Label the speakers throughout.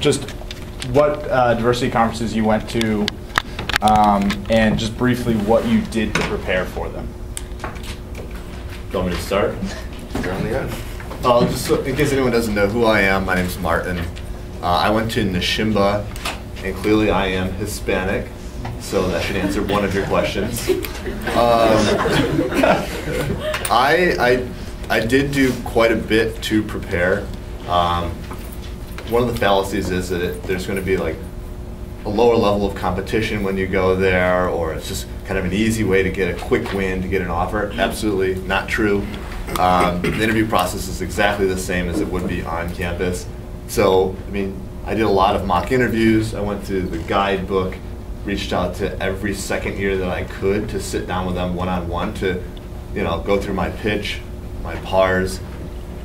Speaker 1: Just what diversity conferences you went to, and just briefly what you did to prepare for them.
Speaker 2: Do you want me to start?
Speaker 3: You're on the end.
Speaker 2: Just so, in case anyone doesn't know who I am, my name's Martin. I went to Nishimba, and clearly I am Hispanic, so that should answer one of your questions. I did do quite a bit to prepare. One of the fallacies is that there's going to be like a lower level of competition when you go there, or it's just kind of an easy way to get a quick win, to get an offer. Absolutely not true. The interview process is exactly the same as it would be on campus. So, I mean, I did a lot of mock interviews. I went through the guidebook, reached out to every second year that I could to sit down with them one-on-one to, go through my pitch, my PARs,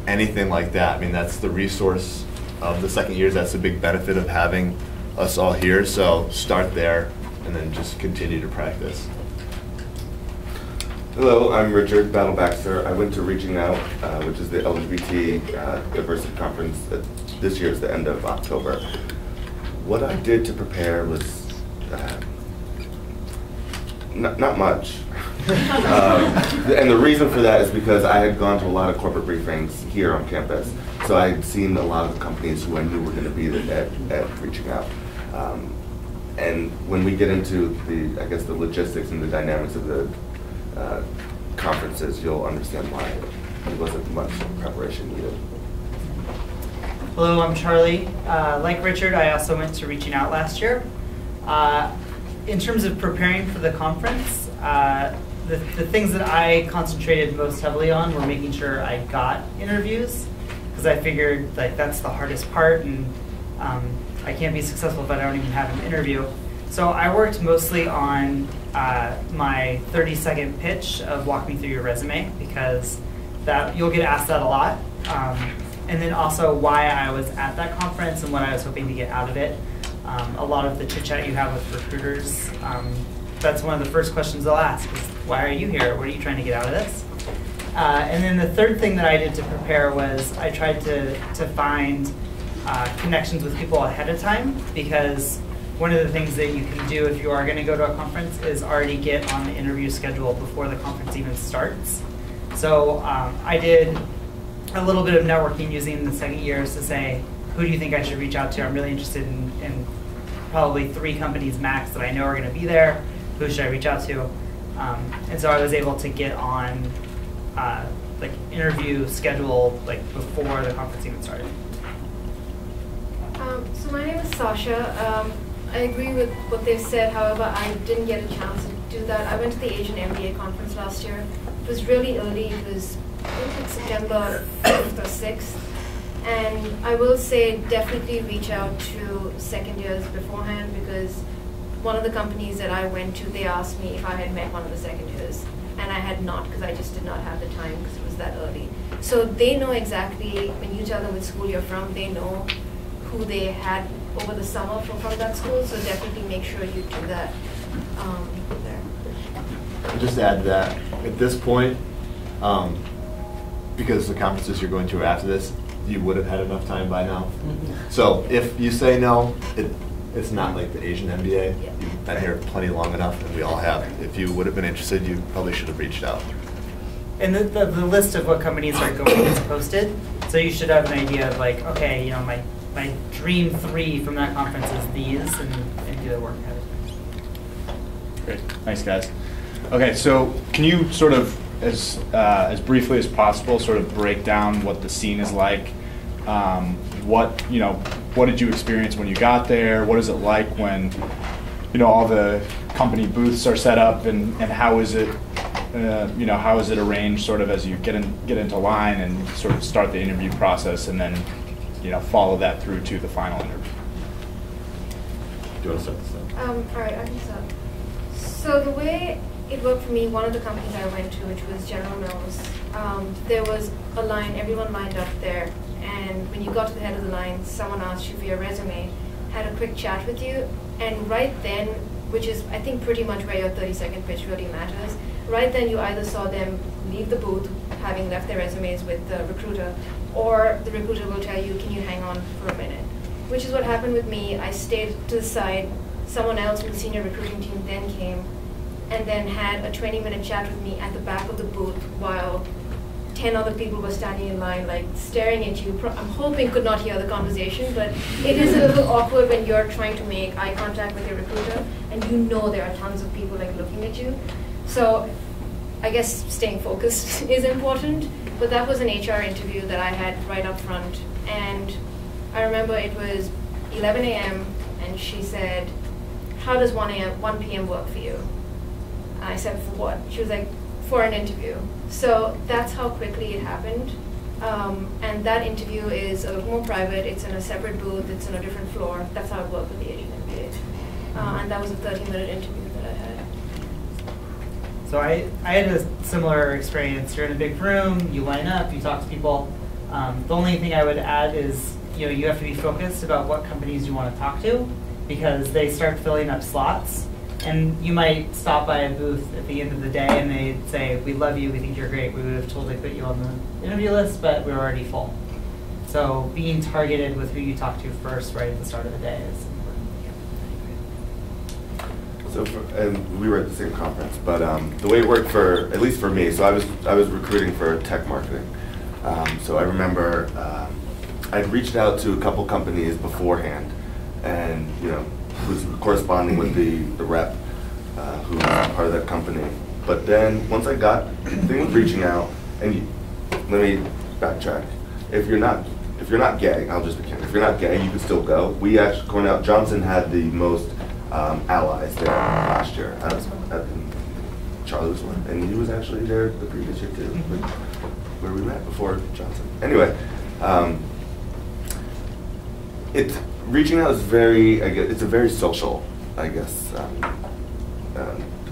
Speaker 2: anything like that. I mean, that's the resource of the second years. That's the big benefit of having us all here. So start there and then just continue to practice.
Speaker 3: Hello, I'm Richard Battle Baxter. I went to Reaching Out, which is the LGBT diversity conference. This year is the end of October. What I did to prepare was not much. And the reason for that is because I had gone to a lot of corporate briefings here on campus. So I had seen a lot of the companies who I knew were going to be at Reaching Out. And when we get into the logistics and the dynamics of the conferences, you'll understand why there wasn't much preparation needed.
Speaker 4: Hello, I'm Charlie. Like Richard, I also went to Reaching Out last year. In terms of preparing for the conference, the things that I concentrated most heavily on were making sure I got interviews, because I figured that's the hardest part, and I can't be successful if I don't even have an interview. So I worked mostly on my 30-second pitch of walk me through your resume, because you'll get asked that a lot. And then also why I was at that conference and what I was hoping to get out of it. A lot of the chit-chat you have with recruiters, that's one of the first questions they'll ask is, why are you here? What are you trying to get out of this? And then the third thing that I did to prepare was I tried to find connections with people ahead of time, because one of the things that you can do if you are going to go to a conference is already get on the interview schedule before the conference even starts. So I did a little bit of networking using the second years to say, who do you think I should reach out to? I'm really interested in probably 3 companies max that I know are going to be there. Who should I reach out to? And so I was able to get on interview schedule before the conference even started.
Speaker 5: So my name is Sasha. I agree with what they've said. However, I didn't get a chance to do that. I went to the Asian MBA conference last year. It was really early. It was, I think, like September 5th or 6th. And I will say definitely reach out to second years beforehand, because one of the companies that I went to, they asked me if I had met one of the second years. And I had not, because I just did not have the time because it was that early. So they know exactly, when you tell them what school you're from, they know who they had over the summer from that school. So definitely make sure you do that there.
Speaker 2: Just add that at this point, because the conferences you're going to after this, you would have had enough time by now. Mm-hmm. So if you say no, it's not like the Asian MBA. Yeah. You've been here plenty long enough, and we all have. If you would have been interested, you probably should have reached out.
Speaker 4: And the list of what companies are going is posted, so you should have an idea of okay, my dream 3 from that conference is these, and do the work ahead of time.
Speaker 1: Great, thanks guys. Okay, so can you sort of, as briefly as possible, sort of break down what the scene is like? What did you experience when you got there? What is it like when all the company booths are set up, and how is it how is it arranged sort of as you get into line and sort of start the interview process, and then follow that through to the final interview?
Speaker 2: Do you want to start this up?
Speaker 5: All right, I can start. So the way it worked for me, one of the companies I went to, which was General Mills, there was a line, everyone lined up there, and when you got to the head of the line, someone asked you for your resume, had a quick chat with you, and right then, which is I think pretty much where your 30-second pitch really matters, right then you either saw them leave the booth having left their resumes with the recruiter, or the recruiter will tell you, can you hang on for a minute? which is what happened with me. I stayed to the side. Someone else from the senior recruiting team then came and then had a 20-minute chat with me at the back of the booth while 10 other people were standing in line, like staring at you. I'm hoping could not hear the conversation, but it is a little awkward when you're trying to make eye contact with your recruiter and you know there are tons of people like looking at you. So I guess staying focused is important, but that was an HR interview that I had right up front. And I remember it was 11 a.m. and she said, how does 1 p.m. work for you? And I said, for what? She was like, for an interview. So that's how quickly it happened. And that interview is a little more private. It's in a separate booth. It's on a different floor. That's how it worked with the Asian MBA. And that was a 30-minute interview that I had.
Speaker 4: So I had a similar experience. You're in a big room, you line up, you talk to people. The only thing I would add is, you have to be focused about what companies you want to talk to, because they start filling up slots. And you might stop by a booth at the end of the day and they'd say, we love you, we think you're great, we would have totally put you on the interview list, but we're already full. So being targeted with who you talk to first right at the start of the day is important.
Speaker 3: So, and we were at the same conference, but the way it worked for, at least for me, so I was recruiting for tech marketing. So I remember I'd reached out to a couple companies beforehand, and was corresponding with the rep who was part of that company. But then once I got things reaching out, and let me backtrack. If you're not gay, I'll just be kidding. If you're not gay, you can still go. We actually, Cornell, Johnson had the most allies there last year. Charlie was one, and he was actually there the previous year too, where we met before Johnson. Anyway, reaching out is it's a very social, I guess,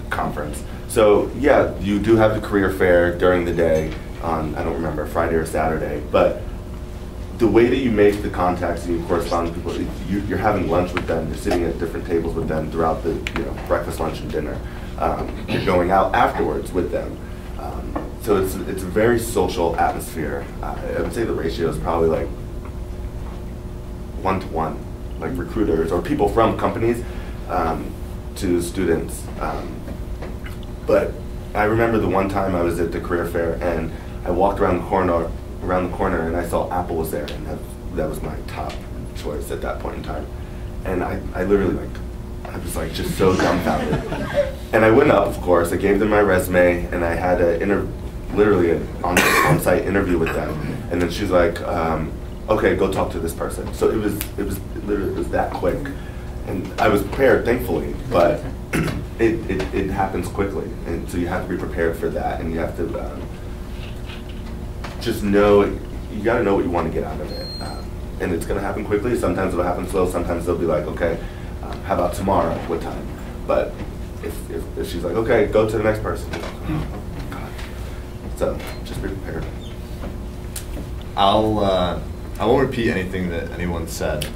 Speaker 3: conference. So yeah, you do have the career fair during the day on, I don't remember, Friday or Saturday, but the way that you make the contacts and you correspond with people, you're having lunch with them, you're sitting at different tables with them throughout the breakfast, lunch, and dinner. You're going out afterwards with them. So it's a very social atmosphere. I would say the ratio is probably like 1-to-1, like recruiters or people from companies to students. But I remember the one time I was at the career fair and I walked around the corner and I saw Apple was there, and that was my top choice at that point in time. And I literally I was just so dumbfounded. And I went up, of course, I gave them my resume, and I had literally an on-site interview with them. And then she's like, okay, go talk to this person. So it was literally that quick. And I was prepared, thankfully, but it happens quickly. And so you have to be prepared for that, and you have to just know, you gotta know what you want to get out of it. And it's gonna happen quickly. Sometimes it'll happen slow, sometimes they'll be like, okay, how about tomorrow, what time? But if she's like, okay, go to the next person. Oh, God. So just be prepared.
Speaker 2: I won't repeat anything that anyone said.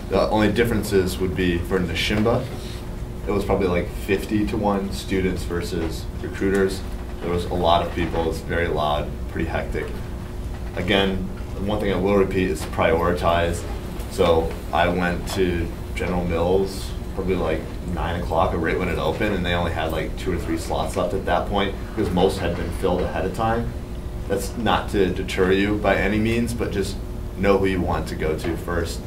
Speaker 2: The only differences would be for Nishimba, it was probably like 50-to-1 students versus recruiters. There was a lot of people, it was very loud, pretty hectic. Again, one thing I will repeat is prioritize. So I went to General Mills probably like 9 o'clock, right when it opened, and they only had like 2 or 3 slots left at that point because most had been filled ahead of time. That's not to deter you by any means, but just know who you want to go to first.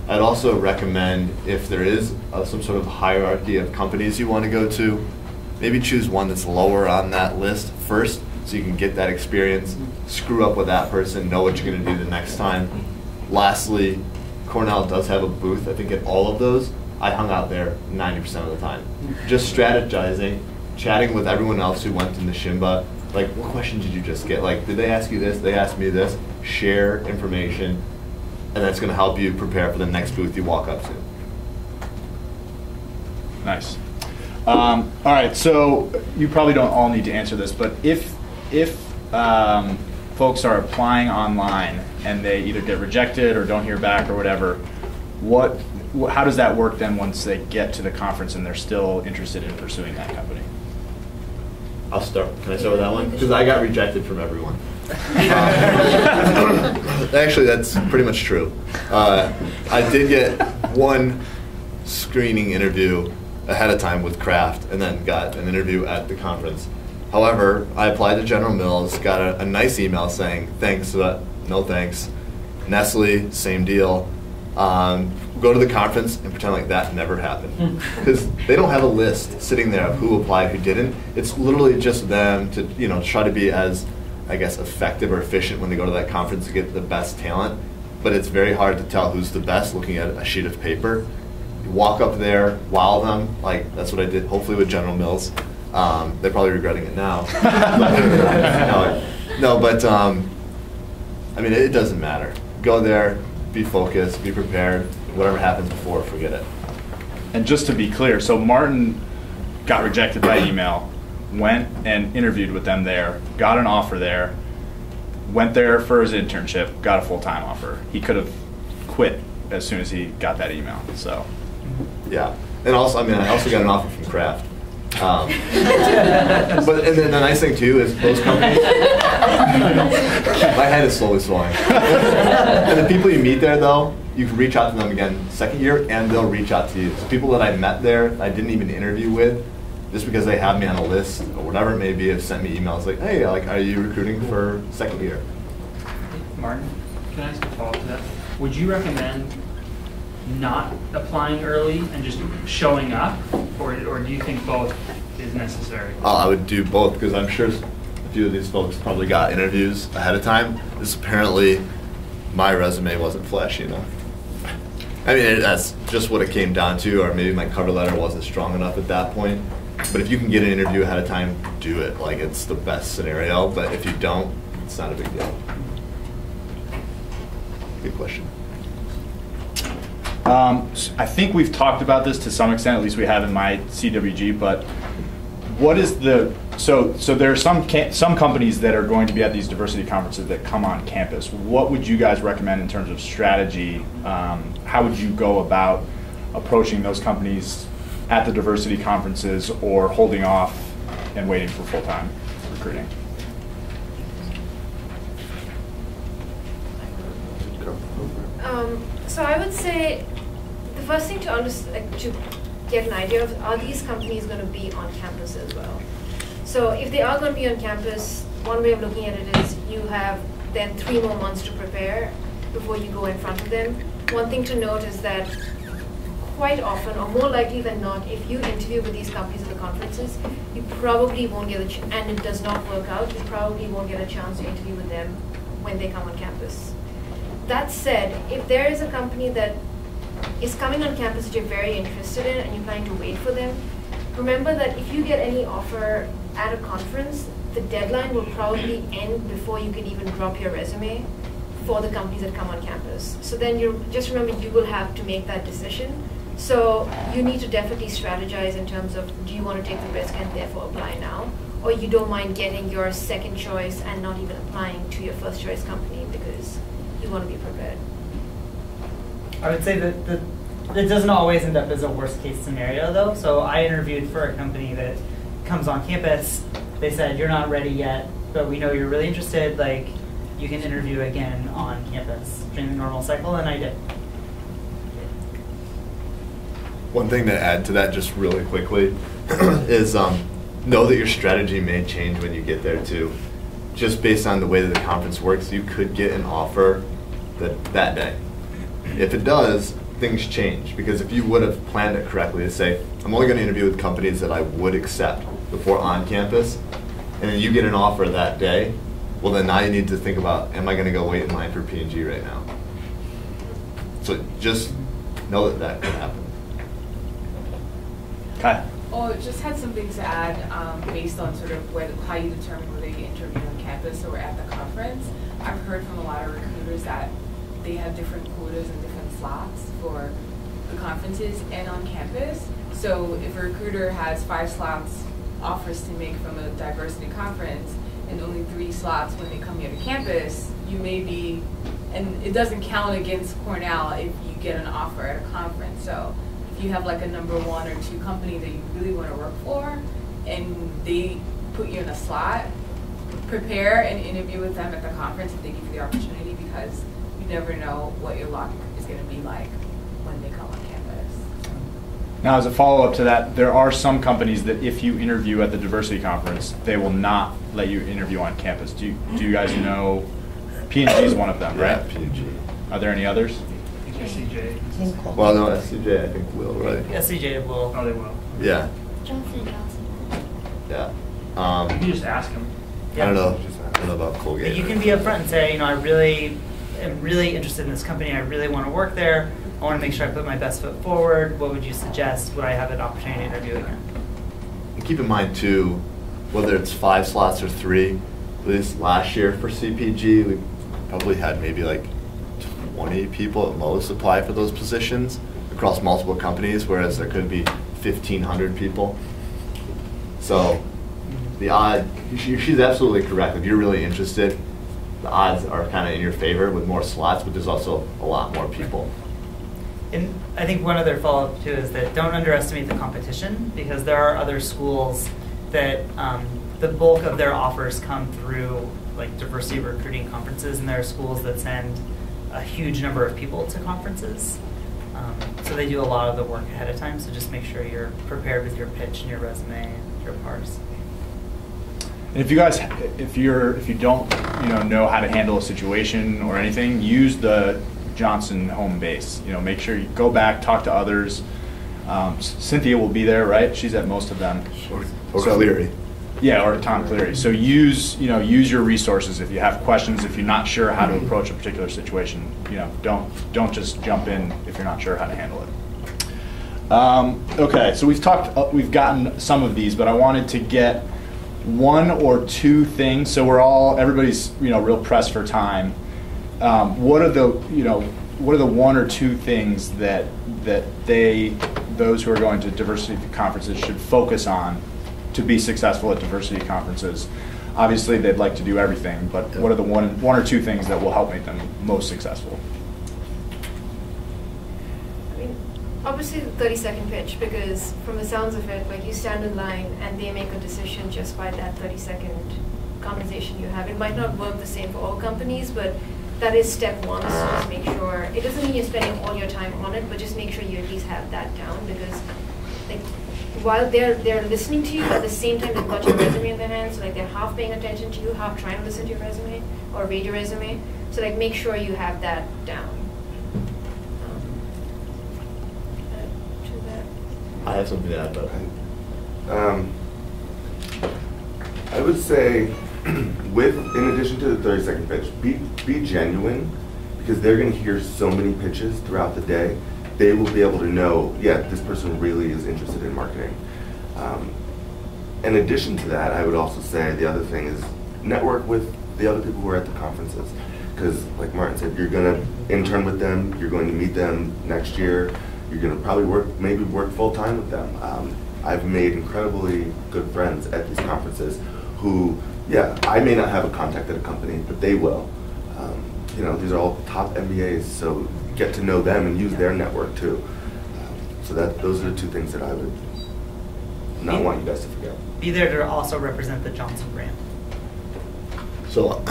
Speaker 2: I'd also recommend, if there is some sort of hierarchy of companies you want to go to, maybe choose one that's lower on that list first so you can get that experience, screw up with that person, know what you're going to do the next time. Lastly, Cornell does have a booth, I think, at all of those. I hung out there 90% of the time. Just strategizing, chatting with everyone else who went to Nishimba. Like, what question did you just get? Like, did they ask you this? They asked me this. Share information, and that's going to help you prepare for the next booth you walk up to.
Speaker 1: Nice. All right, so you probably don't all need to answer this, but if folks are applying online and they either get rejected or don't hear back or whatever, how does that work then once they get to the conference and they're still interested in pursuing that company?
Speaker 2: I'll start. Can I start with that one? Because I got rejected from everyone. Actually, that's pretty much true. I did get one screening interview ahead of time with Kraft, and then got an interview at the conference. However, I applied to General Mills, got a nice email saying thanks, but no thanks. Nestle, same deal. Go to the conference and pretend like that never happened, because they don't have a list sitting there of who applied, who didn't. It's literally just them to try to be as, I guess, effective or efficient when they go to that conference to get the best talent. But it's very hard to tell who's the best looking at a sheet of paper. You walk up there, wow them, like that's what I did, hopefully with General Mills. They're probably regretting it now. But I mean, it doesn't matter. Go there, be focused, be prepared. Whatever happens before, forget it.
Speaker 1: And just to be clear, so Martin got rejected by email, went and interviewed with them there, got an offer there, went there for his internship, got a full-time offer. He could have quit as soon as he got that email. So
Speaker 2: yeah, and also, I also got an offer from Kraft. But and then the nice thing too is those companies. My head is slowly swelling. And the people you meet there, though, you can reach out to them again second year, and they'll reach out to you. So people that I met there, I didn't even interview with, just because they have me on a list or whatever it may be, have sent me emails like, "Hey, like, are you recruiting for second year?"
Speaker 6: Martin, can I ask a follow-up to that? Would you recommend not applying early and just showing up, or do you think both is necessary?
Speaker 2: I would do both, because I'm sure a few of these folks probably got interviews ahead of time. This apparently, my resume wasn't flashy enough. I mean, that's just what it came down to, or maybe my cover letter wasn't strong enough at that point. But if you can get an interview ahead of time, do it. Like, it's the best scenario. But if you don't, it's not a big deal. Good question.
Speaker 1: I think we've talked about this to some extent, at least we have in my CWG, but what is the, so there are some companies that are going to be at these diversity conferences that come on campus. What would you guys recommend in terms of strategy? How would you go about approaching those companies at the diversity conferences, or holding off and waiting for full-time recruiting?
Speaker 5: So I would say the first thing to get an idea of, are these companies going to be on campus as well? So if they are going to be on campus, one way of looking at it is you have then 3 more months to prepare before you go in front of them. One thing to note is that quite often, or more likely than not, if you interview with these companies at the conferences, you probably won't get and it does not work out, you probably won't get a chance to interview with them when they come on campus. That said, if there is a company that is coming on campus that you're very interested in and you're planning to wait for them, remember that if you get any offer at a conference, the deadline will probably end before you can even drop your resume for the companies that come on campus. So then just remember, you will have to make that decision. So you need to definitely strategize in terms of, do you want to take the risk and therefore apply now? Or you don't mind getting your second choice and not even applying to your first choice company because you want to be prepared.
Speaker 4: I would say that it doesn't always end up as a worst case scenario though. So I interviewed for a company that comes on campus. They said, you're not ready yet, but we know you're really interested. Like, you can interview again on campus during the normal cycle, and I did.
Speaker 2: One thing to add to that just really quickly is know that your strategy may change when you get there too. Just based on the way that the conference works, you could get an offer that day. If it does, things change, because if you would have planned it correctly to say, I'm only going to interview with companies that I would accept before on campus, and then you get an offer that day, well then now you need to think about, am I going to go wait in line for P&G right now? So just know that could happen.
Speaker 1: Okay.
Speaker 7: Oh, just had something to add based on sort of how you determine whether you interview on campus or at the conference. I've heard from a lot of recruiters that they have different quotas and different slots for the conferences and on campus. So if a recruiter has 5 slots offers to make from a diversity conference and only 3 slots when they come here to campus, you may be, and it doesn't count against Cornell if you get an offer at a conference. So if you have like a number 1 or 2 company that you really want to work for and they put you in a slot, prepare and interview with them at the conference if they give you the opportunity, because you never know what your luck is going to be like when they come on campus.
Speaker 1: Now, as a follow-up to that, there are some companies that if you interview at the diversity conference, they will not let you interview on campus. Do you guys know? P&G is one of them, right?
Speaker 2: Yeah, P&G.
Speaker 1: Are there any others?
Speaker 6: I think SCJ.
Speaker 2: Well, no, SCJ I think will, right?
Speaker 4: SCJ will.
Speaker 6: Oh, they will.
Speaker 2: Yeah,
Speaker 8: Johnson & Johnson.
Speaker 2: yeah.
Speaker 6: You can just ask them.
Speaker 2: I don't know. I don't know about Colgate.
Speaker 4: You can be upfront and say, I really am really interested in this company. I really want to work there. I want to make sure I put my best foot forward. What would you suggest? Would I have an opportunity to interview again?
Speaker 2: And keep in mind too, whether it's 5 slots or 3, at least last year for CPG, we probably had maybe like 20 people at most apply for those positions across multiple companies, whereas there could be 1,500 people. So the odd, she's absolutely correct. If you're really interested, the odds are kind of in your favor with more slots, but there's also a lot more people.
Speaker 4: And I think one other follow-up too is that don't underestimate the competition, because there are other schools that the bulk of their offers come through like diversity recruiting conferences, and there are schools that send a huge number of people to conferences. So they do a lot of the work ahead of time, so just make sure you're prepared with your pitch and your resume and your parse.
Speaker 1: And if you guys, if you don't, know how to handle a situation or anything, use the Johnson home base. Make sure you go back, talk to others. Cynthia will be there, right? She's at most of them.
Speaker 2: Or Cleary.
Speaker 1: Yeah, or Tom Cleary. So use your resources if you have questions. If you're not sure how to approach a particular situation, don't just jump in if you're not sure how to handle it. Okay, so we've gotten some of these, but I wanted to get one or two things. So everybody's real pressed for time. What are the one or two things that those who are going to diversity conferences should focus on to be successful at diversity conferences? Obviously, they'd like to do everything, but what are the one or two things that will help make them most successful?
Speaker 5: I mean, obviously the 30-second pitch, because from the sounds of it, like you stand in line and they make a decision just by that 30-second conversation you have. It might not work the same for all companies, but that is step one, so just make sure. It doesn't mean you're spending all your time on it, but just make sure you at least have that down, because like, while they're listening to you, at the same time they've got your resume in their hands, so like they're half paying attention to you, half trying to listen to your resume or read your resume. So like make sure you have that down. To that.
Speaker 2: I have something to add, but
Speaker 3: I would say, in addition to the 30-second pitch, be genuine, because they're going to hear so many pitches throughout the day. They will be able to know, yeah, this person really is interested in marketing. In addition to that, I would also say the other thing is network with the other people who are at the conferences. Because like Martin said, you're going to intern with them, you're going to meet them next year, you're going to probably work full-time with them. I've made incredibly good friends at these conferences who, yeah, I may not have a contact at a company, but they will. These are all top MBAs, so get to know them and use their network too. So those are the two things that I would not want you guys to forget.
Speaker 4: Be there to also represent the Johnson brand.
Speaker 2: So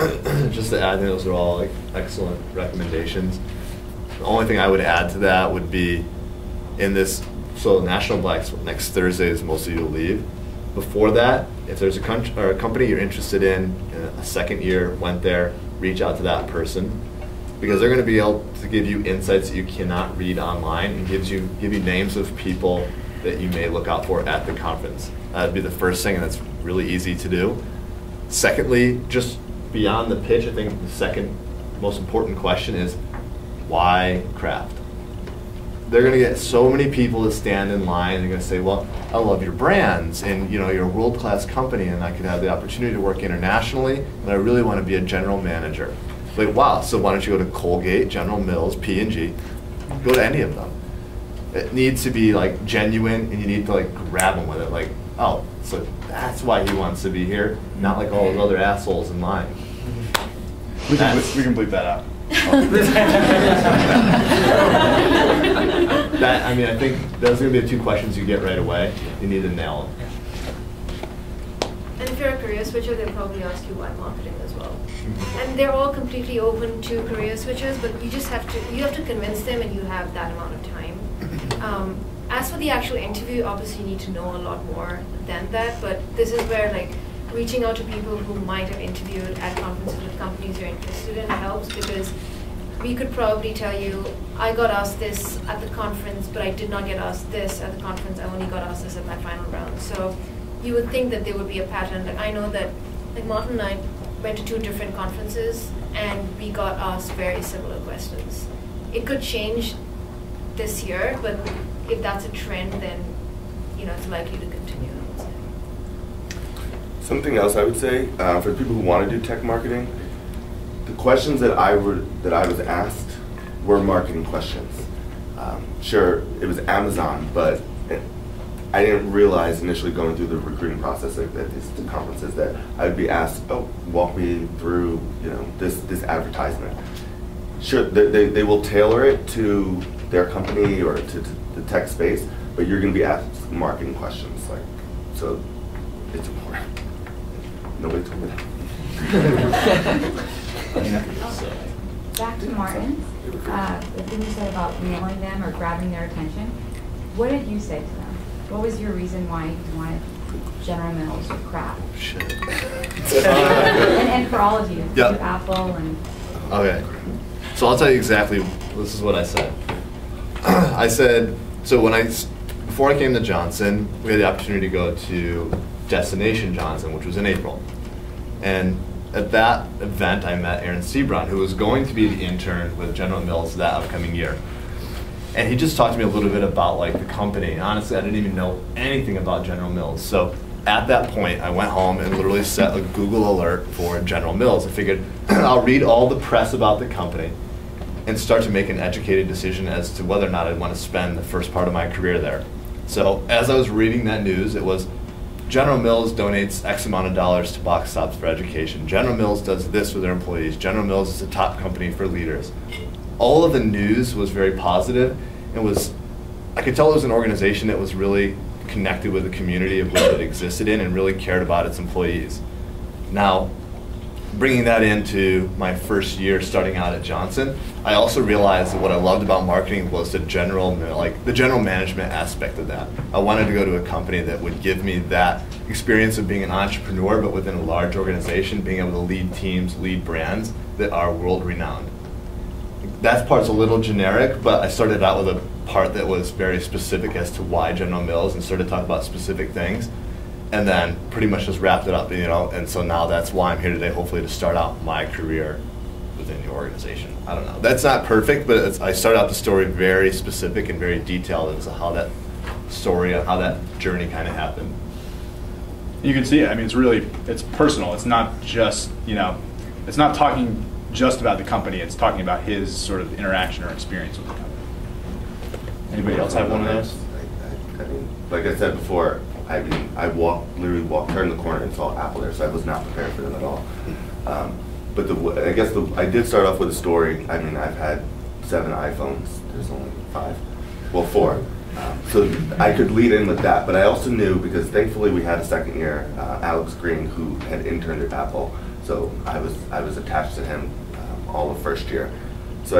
Speaker 2: just to add, I think those are all like excellent recommendations. The only thing I would add to that would be in this, so National Blacks next Thursday is most of you will leave. Before that, if there's a company you're interested in, a second year, went there, reach out to that person, because they're going to be able to give you insights that you cannot read online, and give you names of people that you may look out for at the conference. That'd be the first thing, and that's really easy to do. Secondly, just beyond the pitch, I think the second most important question is, why craft? They're going to get so many people to stand in line. They're going to say, well, I love your brands, and you're a world-class company, and I could have the opportunity to work internationally, and I really want to be a general manager. Like, wow, so why don't you go to Colgate, General Mills, P&G, go to any of them. It needs to be like genuine, and you need to like grab them with it. Like, oh, so that's why he wants to be here, not like all those other assholes in line.
Speaker 1: We can bleep that out.
Speaker 2: I think those are going to be the two questions you get right away. You need to nail them.
Speaker 5: And if you're a career switcher, they'll probably ask you why marketing as well. And they're all completely open to career switches, but you have to convince them, and you have that amount of time. As for the actual interview, obviously you need to know a lot more than that, but this is where like reaching out to people who might have interviewed at conferences with companies you're interested in helps, because we could probably tell you, I got asked this at the conference, but I did not get asked this at the conference. I only got asked this at my final round. So you would think that there would be a pattern. Like I know that like Martin and I went to 2 different conferences and we got asked very similar questions. It could change this year, but if that's a trend, then it's likely to continue. I would say.
Speaker 3: Something else I would say for people who want to do tech marketing, the questions that I was asked were marketing questions. Sure, it was Amazon, but I didn't realize initially going through the recruiting process at these conferences that I would be asked, "Oh, walk me through this advertisement." Sure, they will tailor it to their company or to the tech space, but you're going to be asked marketing questions, so it's important. Nobody told me that.
Speaker 8: Back to Martin, the thing you said about nailing them or grabbing their attention. What did you say to them? What was your reason why you wanted General Mills or crap?
Speaker 2: Shit.
Speaker 8: and for all of you,
Speaker 2: Yep.
Speaker 8: to Apple and...
Speaker 2: Okay. So I'll tell you exactly, this is what I said. I said, so before I came to Johnson, we had the opportunity to go to Destination Johnson, which was in April. And at that event, I met Aaron Sebron, who was going to be the intern with General Mills that upcoming year. And he just talked to me a little bit about like the company. And honestly, I didn't even know anything about General Mills. So at that point, I went home and literally set a Google alert for General Mills. I figured I'll read all the press about the company and start to make an educated decision as to whether or not I'd want to spend the first part of my career there. So as I was reading that news, it was General Mills donates X amount of dollars to box stops for education. General Mills does this with their employees. General Mills is a top company for leaders. All of the news was very positive. I could tell it was an organization that was really connected with the community of which it existed in and really cared about its employees. Now, bringing that into my first year starting out at Johnson, I also realized that what I loved about marketing was the general management aspect of that. I wanted to go to a company that would give me that experience of being an entrepreneur, but within a large organization, being able to lead teams, lead brands that are world-renowned. That part's a little generic, but I started out with a part that was very specific as to why General Mills and started talking about specific things. And then pretty much just wrapped it up, and so now that's why I'm here today, hopefully to start out my career within the organization. I don't know. That's not perfect, but I started out the story very specific and very detailed as to how that story, how that journey kind of happened.
Speaker 1: You can see it. I mean, it's personal. It's not just, it's not talking just about the company. It's talking about his sort of interaction or experience with the company. Anybody else have one of those?
Speaker 3: I mean, like I said before, I literally walked, turned the corner and saw Apple there, so I was not prepared for them at all. But I did start off with a story. I mean, I've had 7 iPhones. There's only 5. Well, 4. So I could lead in with that. But I also knew, because thankfully we had a second year, Alex Green, who had interned at Apple. So I was attached to him all of first year. So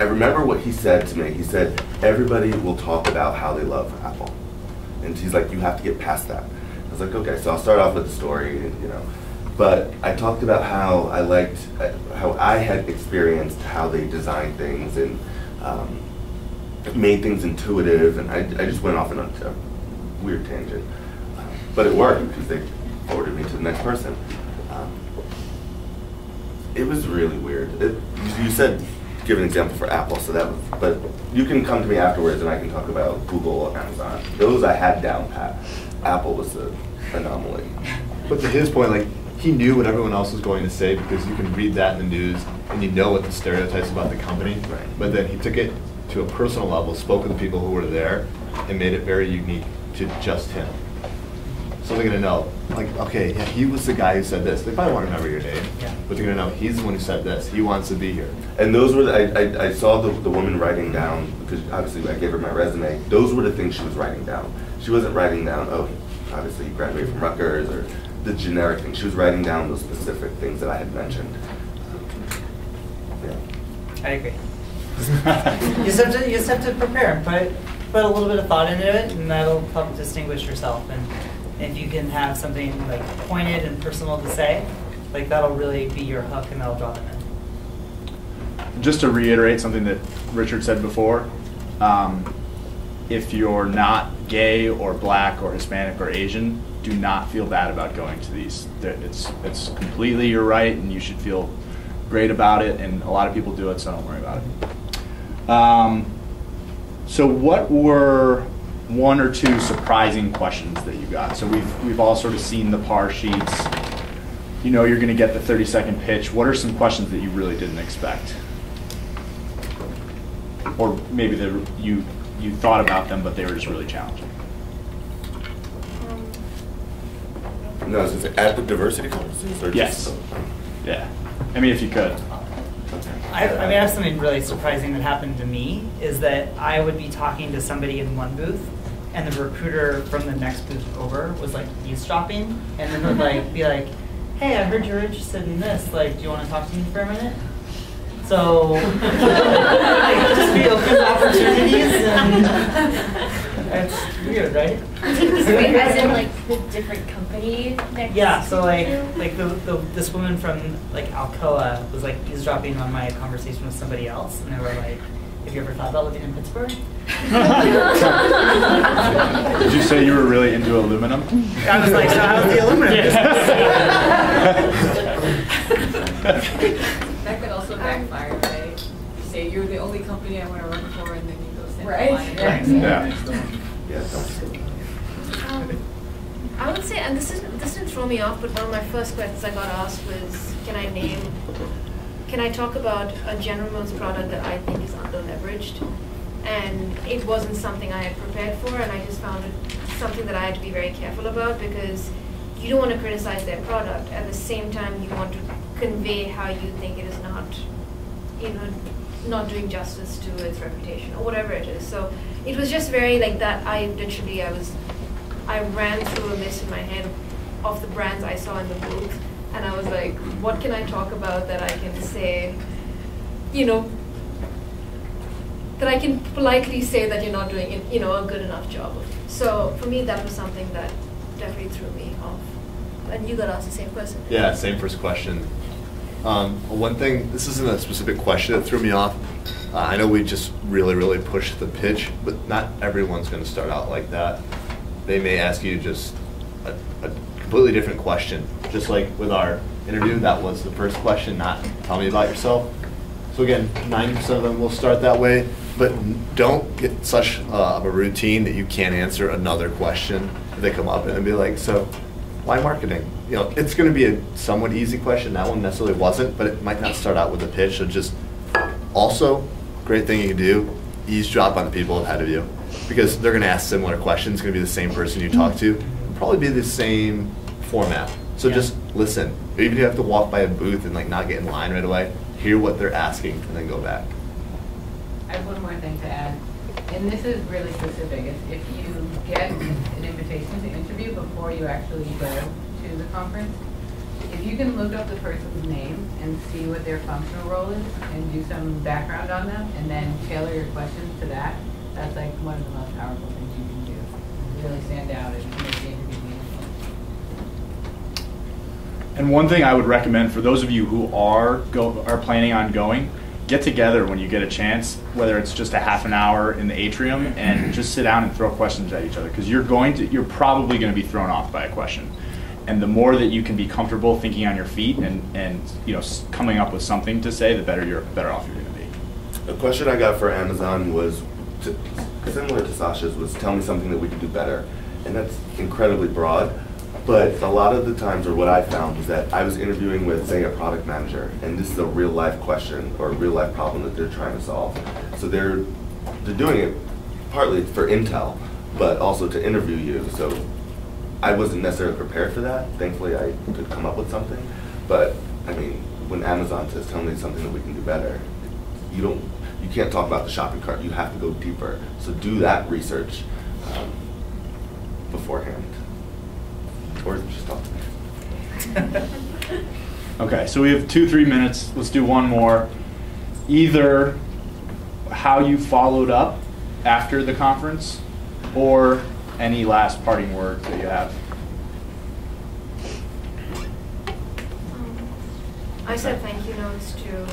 Speaker 3: I remember what he said to me. He said, everybody will talk about how they love Apple. And he's like, you have to get past that. I was like, okay, so I'll start off with the story, But I talked about how how I had experienced how they designed things and made things intuitive. And I just went off on a weird tangent. But it worked because they forwarded me to the next person. It was really weird. You said, give an example for Apple, but you can come to me afterwards and I can talk about Google or Amazon. Those I had down pat. Apple was the anomaly.
Speaker 2: But to his point, he knew what everyone else was going to say because you can read that in the news and you know what the stereotypes about the company.
Speaker 3: Right.
Speaker 2: But then he took it to a personal level, spoke with the people who were there, and made it very unique to just him. So they're gonna know, okay, yeah, he was the guy who said this. They probably won't remember your name, but they're gonna know he's the one who said this. He wants to be here.
Speaker 3: And those were I saw the woman writing down, because obviously I gave her my resume. Those were the things she was writing down. She wasn't writing down, oh, obviously you graduated from Rutgers, or the generic thing. She was writing down those specific things that I had mentioned. Yeah.
Speaker 4: I agree. You just have to prepare and put a little bit of thought into it, and that'll help distinguish yourself. And if you can have something like pointed and personal to say, like that'll really be your hook, and that'll draw them in.
Speaker 1: Just to reiterate something that Richard said before, if you're not gay or black or Hispanic or Asian, do not feel bad about going to these. It's completely your right, and you should feel great about it, and a lot of people do it, so don't worry about it. So what were one or two surprising questions that you got? So we've all sort of seen the PAR sheets. You know you're going to get the 30-second pitch. What are some questions that you really didn't expect? Or maybe you thought about them, but they were just really challenging.
Speaker 3: No, is it at the diversity conferences? Or
Speaker 1: Yes.
Speaker 3: just,
Speaker 1: Yeah. I mean, if you could.
Speaker 4: I have something really surprising that happened to me, is that I would be talking to somebody in one booth, and the recruiter from the next booth over was like eavesdropping, and then would like be like, "Hey, I heard you're interested in this. Like, do you want to talk to me for a minute?" So, like, just be open to opportunities, and it's weird, right?
Speaker 9: As in, like, the different company next
Speaker 4: Yeah, so
Speaker 9: to
Speaker 4: like
Speaker 9: you?
Speaker 4: this woman from like Alcoa was like eavesdropping on my conversation with somebody else, and they were like, "Have you ever thought about living in Pittsburgh?"
Speaker 1: Did you say you were really into aluminum?
Speaker 4: I was like, "So how's the aluminum
Speaker 7: That could also backfire, right? You say you're the only company I want to work for, and then you go send
Speaker 9: Right.
Speaker 7: a line.
Speaker 1: Yeah.
Speaker 5: I would say, and this didn't throw me off, but one of my first questions I got asked was, can I talk about a General Mills product that I think is under-leveraged? And it wasn't something I had prepared for, and I just found it something that I had to be very careful about, because you don't want to criticize their product. At the same time, you want to convey how you think it is not doing justice to its reputation, or whatever it is. So it was just very like that. I ran through a list in my head of the brands I saw in the booth, and I was like, what can I talk about that I can say, that I can politely say that you're not doing a good enough job of. So for me, that was something that definitely threw me off. And you got asked the same question.
Speaker 2: Yeah, same first question. One thing, this isn't a specific question that threw me off. I know we just really pushed the pitch, but not everyone's going to start out like that. They may ask you just a completely different question. Just like with our interview, that was the first question, not tell me about yourself. So again, 90% of them will start that way, but don't get such a routine that you can't answer another question if they come up and be like, so why marketing? It's going to be a somewhat easy question. That one necessarily wasn't, but it might not start out with a pitch. So just also, great thing you can do, eavesdrop on the people ahead of you, because they're going to ask similar questions. It's going to be the same person you talk to. It'll probably be the same format. So just listen. Even if you have to walk by a booth and like not get in line right away, hear what they're asking and then go back.
Speaker 10: I have one more thing to add, and this is really specific. If you get an invitation to interview before you actually go to the conference, if you can look up the person's name and see what their functional role is and do some background on them and then tailor your questions to that, that's like one of the most powerful things you can do. Really stand out and make the interview meaningful.
Speaker 1: And one thing I would recommend for those of you who are planning on going, get together when you get a chance, whether it's just a half an hour in the atrium, and just sit down and throw questions at each other, because you're probably going to be thrown off by a question. And the more that you can be comfortable thinking on your feet and coming up with something to say, the better off you're going to be.
Speaker 3: A question I got for Amazon was similar to Sasha's, was tell me something that we could do better, and that's incredibly broad. But a lot of the times, or what I found, was that I was interviewing with, say, a product manager, and this is a real life question or a real life problem that they're trying to solve. So they're doing it partly for intel, but also to interview you. So I wasn't necessarily prepared for that. Thankfully, I could come up with something. But I mean, when Amazon says, "Tell me something that we can do better," you can't talk about the shopping cart. You have to go deeper. So do that research beforehand. Or just talk to me.
Speaker 1: Okay, so we have 2-3 minutes. Let's do one more. Either how you followed up after the conference, or any last parting words that you have.
Speaker 5: I said thank you notes to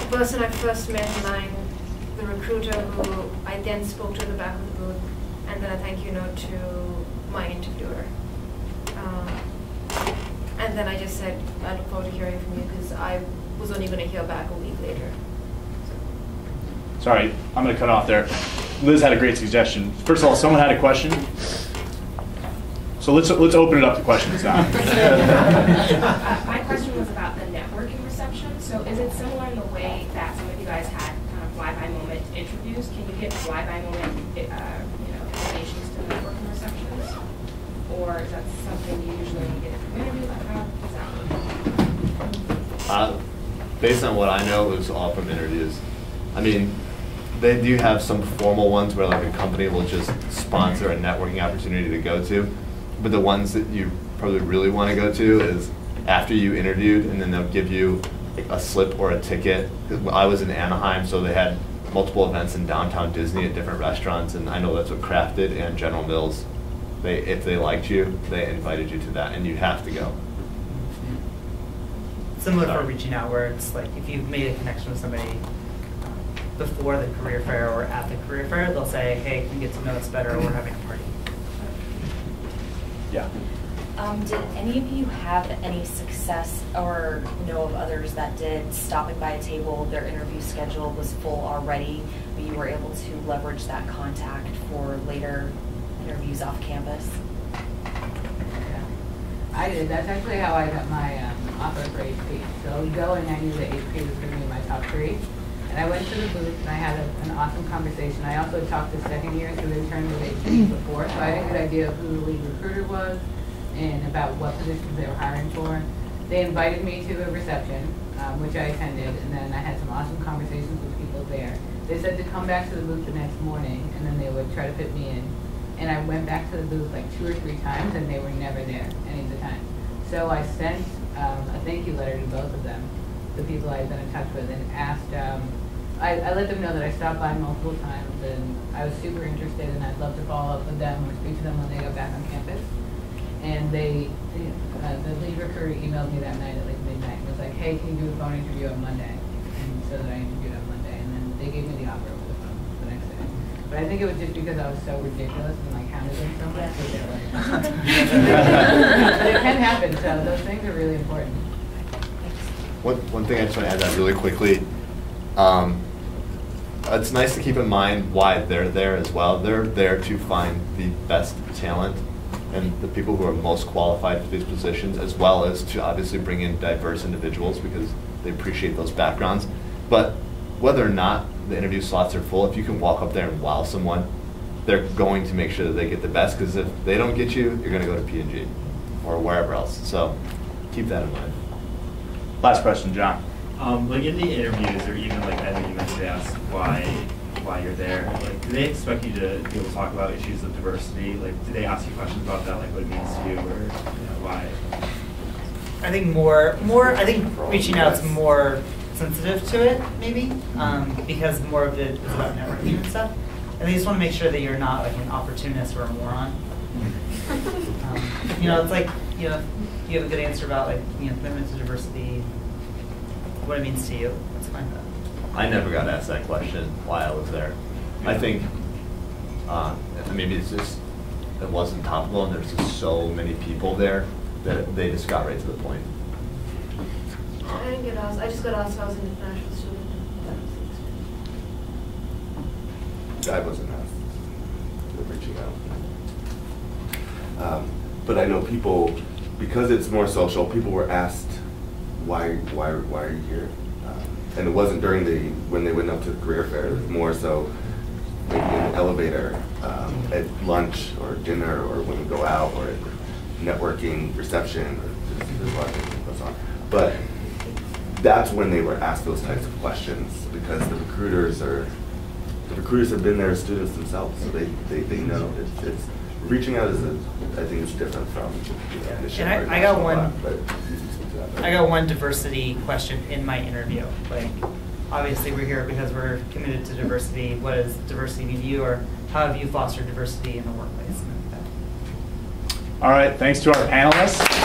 Speaker 5: the person I first met in line, the recruiter who I then spoke to at the back of the booth, and then a thank you note to my interviewer. And then I just said, I look forward to hearing from you because I was only going to hear back a week later.
Speaker 1: Sorry, I'm going to cut off there. Liz had a great suggestion. First of all, someone had a question. So let's open it up to questions now.
Speaker 9: My question was about the networking reception. So is it similar in the way that some of you guys had kind of fly-by-moment interviews? Can you get fly-by-moment invitations to the networking receptions? Or is that something you usually get from interviews? Like how does that work?
Speaker 2: Based on what I know, it was all from interviews. I mean, they do have some formal ones where like a company will just sponsor a networking opportunity to go to. But the ones that you probably really want to go to is after you interviewed, and then they'll give you a slip or a ticket. I was in Anaheim, so they had multiple events in downtown Disney at different restaurants, and I know that's what Kraft did and General Mills. If they liked you, they invited you to that, and you have to go.
Speaker 4: Similar for reaching out, where it's like if you've made a connection with somebody before the career fair or at the career fair, they'll say, hey, can you get to know us better, we're having a party.
Speaker 1: Yeah.
Speaker 11: Did any of you have any success or know of others that did, stopping by a table, their interview schedule was full already, but you were able to leverage that contact for later interviews off campus?
Speaker 10: Yeah. I did. That's actually how I got my offer for HP. So going, I knew that HP was going to be my top 3. And I went to the booth and I had an awesome conversation. I also talked to second years who interned with HP before, so I had a good idea of who the lead recruiter was and about what positions they were hiring for. They invited me to a reception, which I attended, and then I had some awesome conversations with people there. They said to come back to the booth the next morning, and then they would try to fit me in. And I went back to the booth like 2 or 3 times, and they were never there any of the time. So I sent a thank you letter to both of them, the people I had been in touch with, and asked, I let them know that I stopped by multiple times, and I was super interested, and I'd love to follow up with them or speak to them when they got back on campus. And the lead recruiter emailed me that night at like midnight and was like, hey, can you do a phone interview on Monday? And so that I interviewed on Monday, and then they gave me the offer over the phone the next day. But I think it was just because I was so ridiculous and like hounded them so much that they were like, but it can happen, so those things are really important.
Speaker 2: One thing I just want to add that really quickly. It's nice to keep in mind why they're there as well. They're there to find the best talent and the people who are most qualified for these positions, as well as to obviously bring in diverse individuals because they appreciate those backgrounds. But whether or not the interview slots are full, if you can walk up there and wow someone, they're going to make sure that they get the best, because if they don't get you, you're going to go to P&G or wherever else. So keep that in mind.
Speaker 1: Last question, John.
Speaker 12: Like in the interviews, or even like as you mentioned, they ask why you're there. Like, do they expect you to be able to talk about issues of diversity? Like, do they ask you questions about that, like what it means to you, or why?
Speaker 4: I think I think reaching out is more sensitive to it, maybe, because more of it is about networking and stuff. And they just want to make sure that you're not like an opportunist or a moron. It's like, you have a good answer about like, commitment to diversity, what it means to you. That's fine.
Speaker 2: I never got asked that question why I was there. I think maybe it's just it wasn't topical, and there's just so many people there that they just got right to the point.
Speaker 5: I didn't get asked. I just got asked if I was an international student.
Speaker 3: I wasn't asked. They're reaching out. But I know people, because it's more social, people were asked, why are you here? And it wasn't when they went up to the career fair. It was more so maybe in the elevator, at lunch or dinner, or when we go out, or at networking reception. There's a lot of things that goes on. But that's when they were asked those types of questions, because the recruiters have been there as students themselves, so they know reaching out is, I think it's different from, initiating
Speaker 4: And I got
Speaker 3: a
Speaker 4: one.
Speaker 3: lot, but you can speak to that.
Speaker 4: I got one diversity question in my interview. Like, obviously, we're here because we're committed to diversity. What does diversity mean to you, or how have you fostered diversity in the workplace?
Speaker 1: All right, thanks to our panelists.